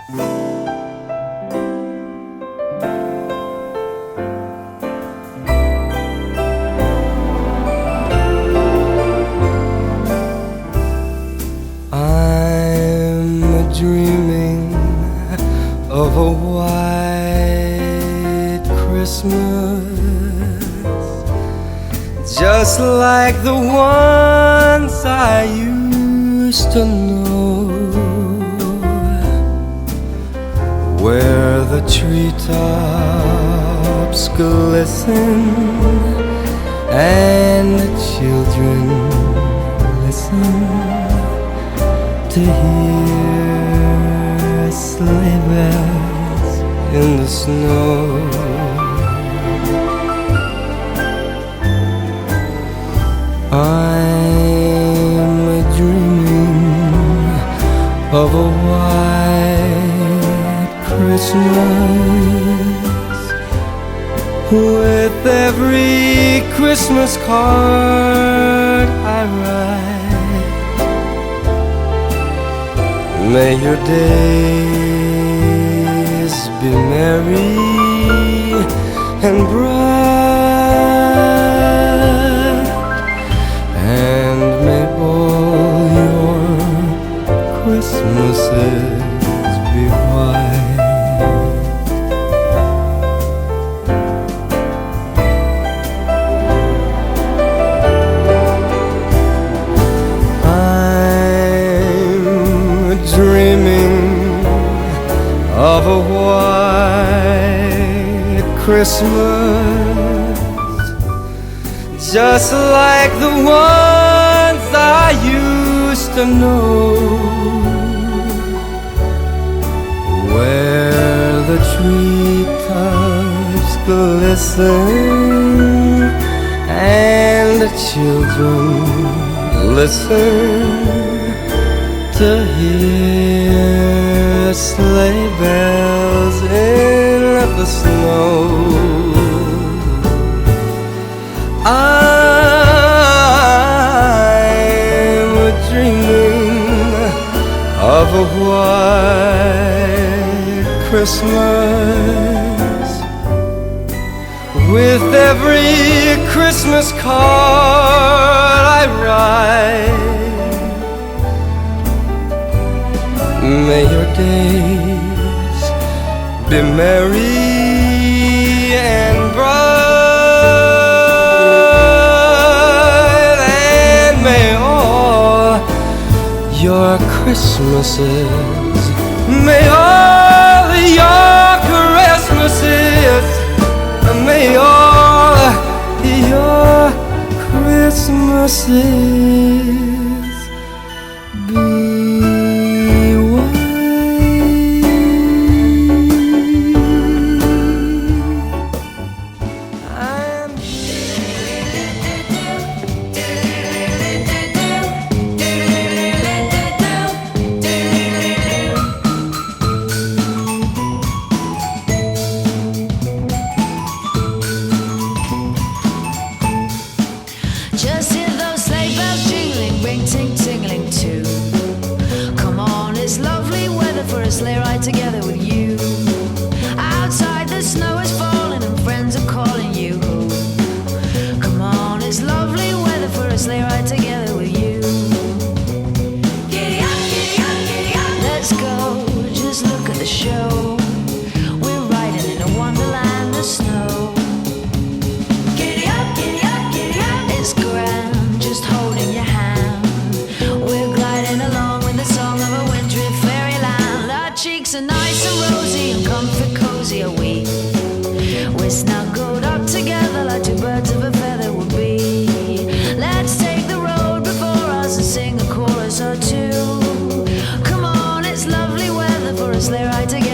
I'm dreaming of a white Christmas, just like the ones I used to know, where the treetops glisten and the children listen to hear sleigh bells in the snow. I'm dreaming of a white Christmas, with every Christmas card I write. May your days be merry and bright, and may all your Christmases be white. I'm dreaming of a white Christmas, just like the ones I used to know, where the treetops glisten and the children listen to hear sleigh bells in the snow. I'm dreaming of a white Christmas, with every Christmas card I write. May your days be merry and bright, and may all your Christmases, may all your Christmases, may all your Christmases be Just hear those sleigh bells jingling, ring ting tingling too. Come on, it's lovely weather for a sleigh ride together with you. Outside the snow is falling and friends are calling you. Come on, it's lovely weather for a sleigh ride together with you. Giddy up, giddy up, giddy up. Let's go, just look at the show. We're riding in a wonderland of snow. Giddy up, giddy up, giddy up. It's grand, just holding your hand. We're gliding along with the song of a wintry fairyland. Our cheeks are nice and rosy and comfy cozy are we. We're snuggled up together like two birds of a feather would be. Let's take the road before us and sing a chorus or two. Come on, it's lovely weather for a sleigh ride together.